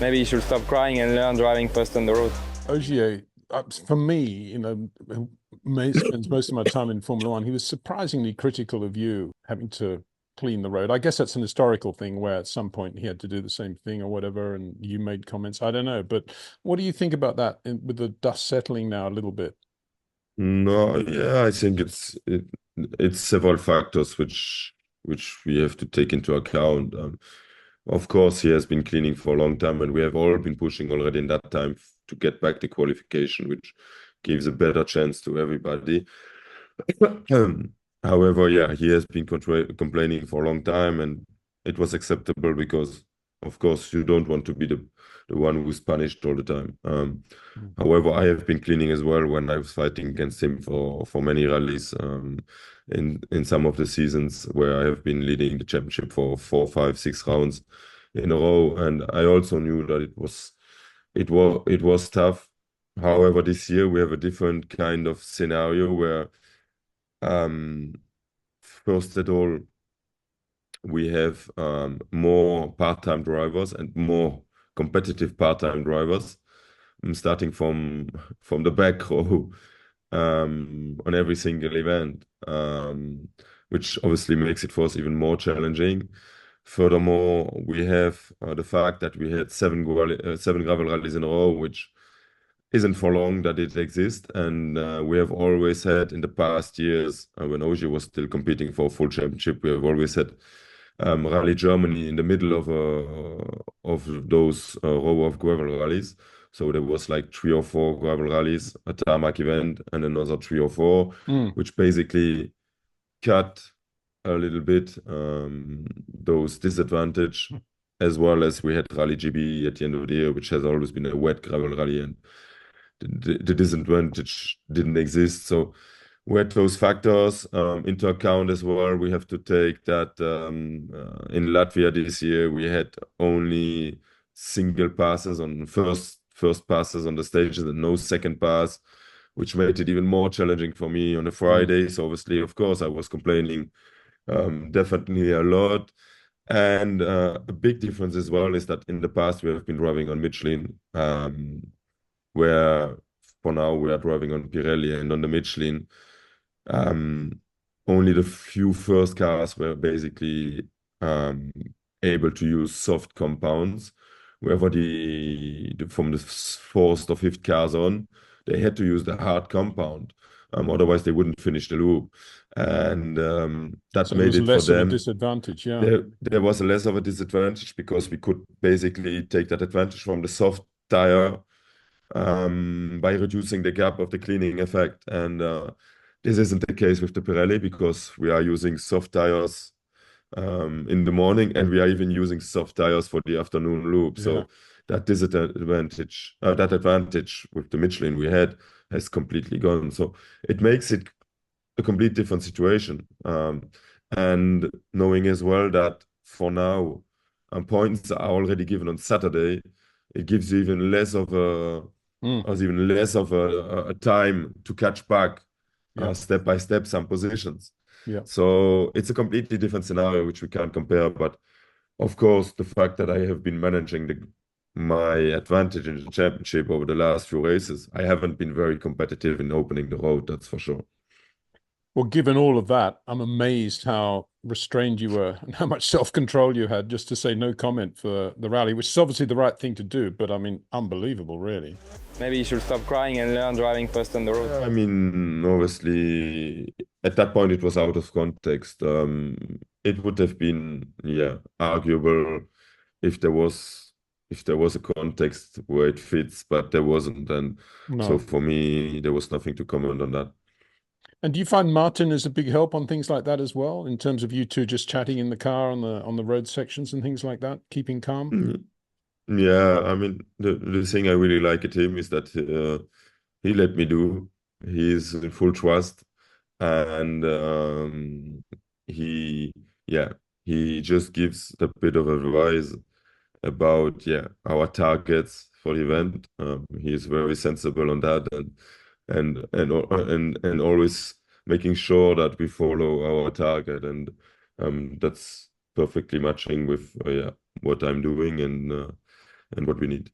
Maybe you should stop crying and learn driving fast on the road. Ogier, for me, who spends most of my time in Formula One, he was surprisingly critical of you having to clean the road. I guess that's an historical thing where at some point he had to do the same thing or whatever, and you made comments. I don't know, but what do you think about that with the dust settling now a little bit? No, yeah, I think it's several factors which we have to take into account. Of course, he has been cleaning for a long time, and we have all been pushing already in that time to get back the qualification, which gives a better chance to everybody. However, yeah, he has been complaining for a long time, and it was acceptable because, of course, you don't want to be the one who's punished all the time. However, I have been cleaning as well when I was fighting against him for many rallies in some of the seasons where I have been leading the championship for 4, 5, 6 rounds in a row, and I also knew that it was tough. However, this year we have a different kind of scenario where first at all we have more part-time drivers and more competitive part-time drivers. Starting from the back row on every single event, which obviously makes it for us even more challenging. Furthermore, we have the fact that we had seven gravel rallies in a row, which isn't for long that it exists. And we have always had in the past years, when Ogier was still competing for a full championship, we have always had Rally Germany in the middle of those row of gravel rallies. So there was like 3 or 4 gravel rallies, a tarmac event, and another 3 or 4, which basically cut a little bit those disadvantage, as well as we had Rally GB at the end of the year, which has always been a wet gravel rally, and the disadvantage didn't exist. So we had those factors into account as well. We have to take that in Latvia this year, we had only single passes on first passes on the stages and no second pass, which made it even more challenging for me on a Friday. So obviously, of course, I was complaining definitely a lot. And a big difference as well is that in the past we have been driving on Michelin, where for now we are driving on Pirelli, and on the Michelin, only the few first cars were basically able to use soft compounds. Wherever from the fourth or fifth cars on, they had to use the hard compound. Otherwise, they wouldn't finish the loop. And that So made it was it for less of a them. disadvantage, yeah. There was less of a disadvantage because we could basically take that advantage from the soft tire by reducing the gap of the cleaning effect. And this isn't the case with the Pirelli because we are using soft tires in the morning, and we are even using soft tires for the afternoon loop. So that disadvantage, that advantage with the Michelin we had has completely gone. So it makes it a complete different situation. And knowing as well that for now, points are already given on Saturday, it gives you even less of a time to catch back step by step some positions. Yeah. So it's a completely different scenario which we can't compare. But of course, the fact that I have been managing my advantage in the championship over the last few races, I haven't been very competitive in opening the road, that's for sure. Well, given all of that, I'm amazed how restrained you were and how much self-control you had just to say no comment for the rally, which is obviously the right thing to do, but I mean, unbelievable, really. Maybe you should stop crying and learn driving fast on the road. I mean, obviously, at that point it was out of context. It would have been, arguable if there was a context where it fits, but there wasn't, and so for me, there was nothing to comment on that. And do you find Martin is a big help on things like that as well, in terms of you two just chatting in the car on the road sections and things like that, keeping calm? Yeah, I mean, the thing I really like at him is that he let me do. He's in full trust, and he, he just gives a bit of advice about our targets for the event. He is very sensible on that, and always making sure that we follow our target, and that's perfectly matching with what I'm doing, and what we need.